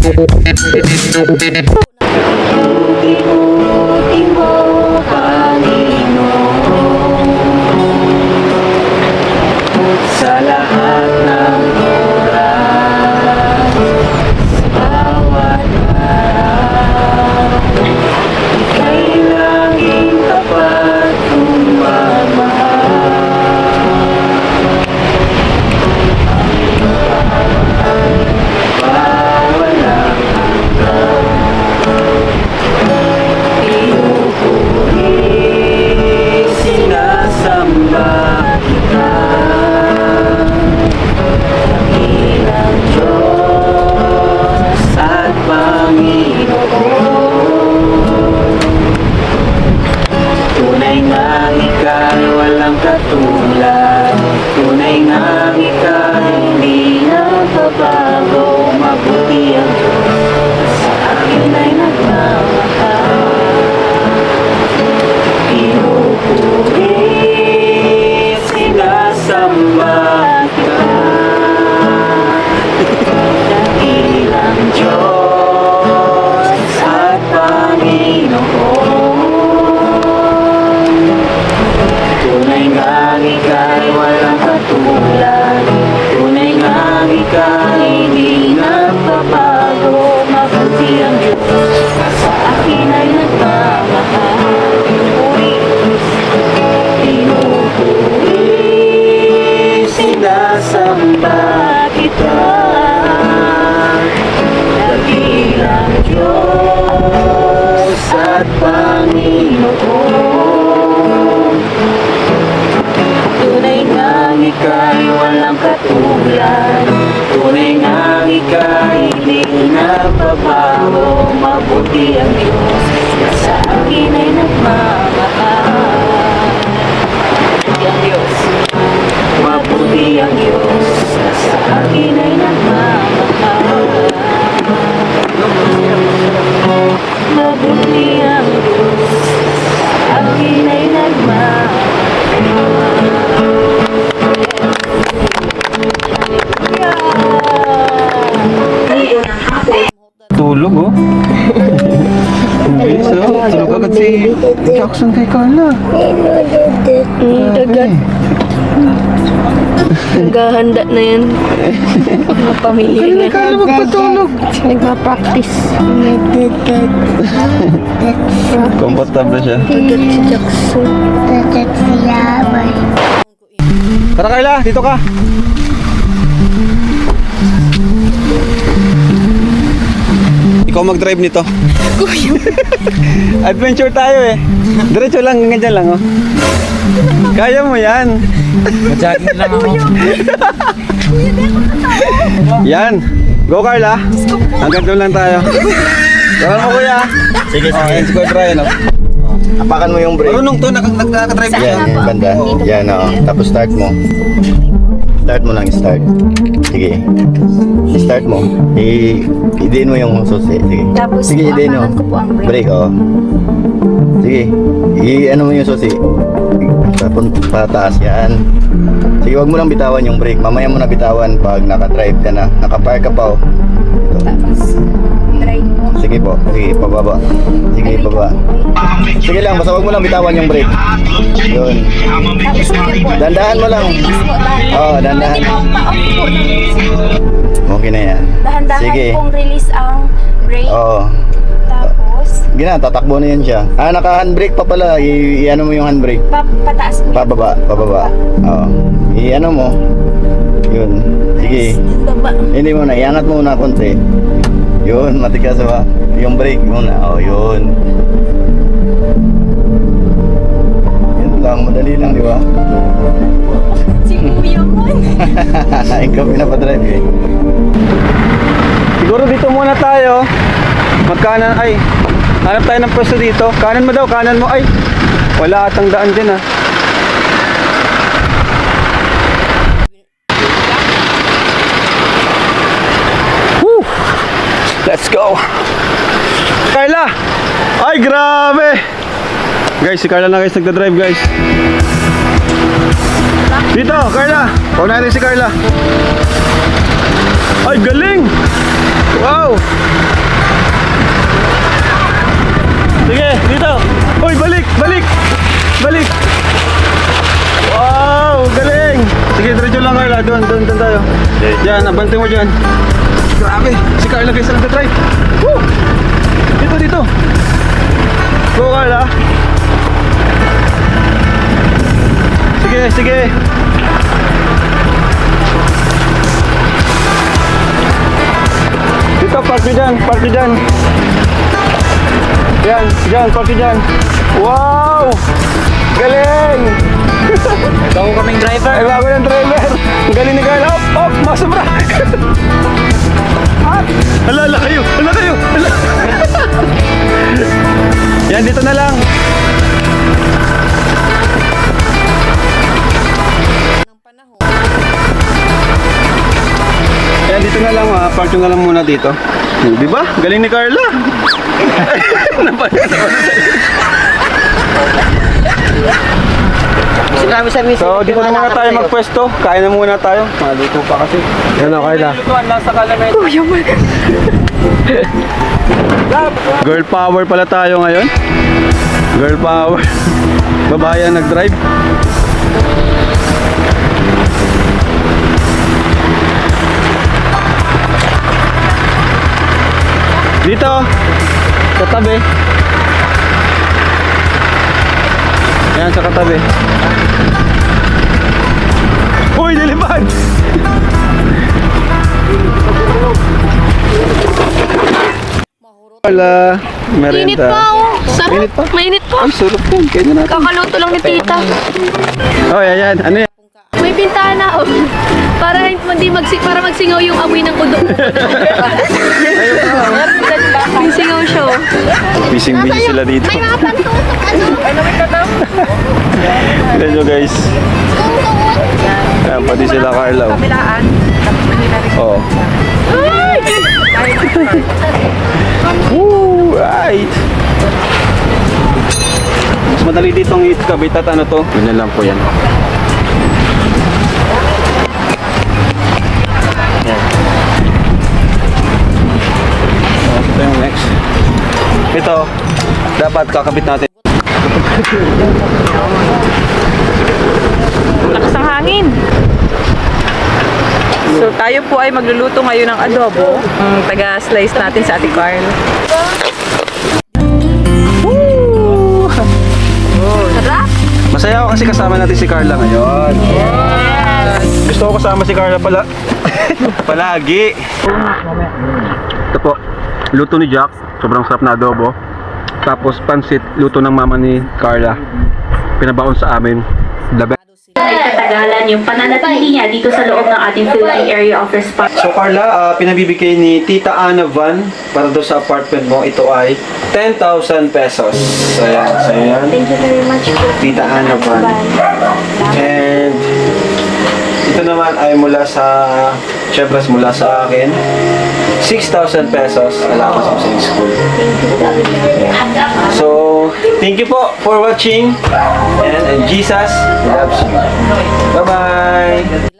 Sa lahat ng oras, sa bawat araw, ika'y laging tapat kong mamahal. Ang walang hanggan, pinupuri, sinasamba kita. Dakilang Diyos at Panginoon, tunay ngang ika'y walang katulad, tunay ngang ika'y hindi nagbabago. Mabuti ang Diyos, sa akin ay nagmamahal. Pinupuri, sinasamba kita. Dakilang Diyos at Panginoon, tunay ngang ika'y walang katulad, tunay ngang ika'y hindi nagbabago. Mabuti ang Diyos, sa akin ay nagmamahal. Pinupuri, sinasamba kita. Dakilang Diyos at Panginoon, tunay ngang ika'y walang katulad, tunay ngang ika'y hindi nagbabago. Mabuti ang Diyos, na sa akin ay nagmamahal. Mabuti ang Diyos, mabuti ang Diyos, na sa akin ay nagmamahal. Mabuti ang Diyos, sa akin ay nagmamahal. Tulog oh. Bilis oh. Tulog agad si Jackson kay Carla. Agad. Naghahanda na yan. Mga pamilya na. Carla magpatulog. Nagpa-practice. Komportable siya. Agad si Jackson. Tara Carla, dito ka. Ikaw mag-drive nito. Adventure tayo eh. Diretso lang, ganyan lang oh. Kaya mo yan. Jogging lang ako. Yan. Go Carla. Hanggang doon lang tayo. Tawag mo kuya. Sige, Oh, sige. yan si Kuya Brian oh. Apakan mo yung brake. Marunong to, nakadrive siya. Yan, banda. Yan, tapos start mo. Start mo lang, start. Sige. Start mo. I-diin mo yung susi. Sige. Tapos Sige, po, i-diin mo. apakan ko po ang brake. Brake, Sige. I-ano mo yung susi. Pataas yan. Sige, wag mo lang bitawan yung brake. Mamaya mo na bitawan pag naka-drive ka na. Naka-park ka pa, Ito. Tapos, drive mo. Sige po. Sige, pababa. Sige, pababa. Sige lang, basta wag mo lang bitawan yung brake. Yun. Tapos kuya po. Dandahan mo lang. Release po tayo. Oo, dandahan. Pwede pong pa-off po ng release. Okay na yan. Dahan-dahan Sige. pong release ang brake. Oo. Tapos, Gina, tatakbo na yan siya. Naka-handbrake pa pala. I-ano mo yung handbrake. pataas po. Pababa, pababa. Oo. I-ano mo. Yun. Sige. Baba. Hindi mo na. Iangat mo na konti. Yun, matigas ba? Yung brake muna. Yun. Yun lang, madali lang, di ba? Si kuya mo. Ikaw pinapadrive eh. Siguro dito muna tayo. Magkanan ay. Hanap tayo ng pwesto dito. Kanan mo daw, kanan mo ay. Wala atang daan din ah. Woo! Let's go. Carla! Ay, grabe! Guys, si Carla na guys nagda-drive guys. Dito, Carla! Paunahin natin si Carla. Ay, galing! Wow! Dito. Uy, balik, balik. Balik. Wow, galing. Sige, diretso lang Carla. Doon tayo. Yan, abante mo dyan. Grabe, si Carla guys ang nagtatry. Woo! Dito. Go Carla. Sige. Dito, park nyo dyan. Yan, dyan, park nyo dyan. Wow! Galing! Bago kaming driver. Ay, bago ng driver. Ang galing ni Carla. Op, masubra. Hala kayo. Yan, dito na lang. Yan, dito na lang ha. Park nyo na lang muna dito. Di ba? Galing ni Carla. Sinabi sa miss. So, dito na muna tayo magpwesto. Kain na muna tayo. Maluto pa kasi. Yan o, Carla. Lutuan lang sa Calumet. Girl power pala tayo ngayon. Girl power. Babae ang nag-drive. Dito. Sa tabi. Yan, sa katabi. Uy, nilipad! Wala. Merenda. Mainit pa oh. Sarap. Mainit pa? Mainit pa. Ay, sarap yan. Kaya natin. Kakaluto lang ni tita. Oh, yan. Ano yan? May bintana oh. Para para magsingaw yung amoy ng udong. May singaw siya oh. Busy sila dito. May mga pantusok ano? Tignan nyo guys. Ayan, pati sila Carla. Oh. Kabilaan. Oo. Woo! Right! Mas madali ditong itkabit at ano to? Ganyan lang po yan. Yan. Ito yung next. Ito, dapat kakabit natin. Lakas ng hangin. So tayo po ay magluluto ngayon ng adobo. Ang taga-slice natin sa Ate Carl. Sarap. Masaya ako kasi kasama natin si Carla ngayon. Yes! Gusto ko kasama si Carla palagi. Ito po, luto ni Jack. Sobrang sarap na adobo. Tapos pansit, luto ng mama ni Carla. Pinabaon sa amin. Labi. Ay katagalan yung pananatili niya dito sa loob ng ating Philippine Area of Response. So Carla, pinabibigay ni Tita Ana Van para doon sa apartment mo. Ito ay 10,000 pesos. Ayan, so yan. Thank you very much po. Tita Ana Van. And ito naman ay mula sa akin. 6,000 pesos allowance mo sa school. So, thank you po for watching. And Jesus loves you. Bye-bye!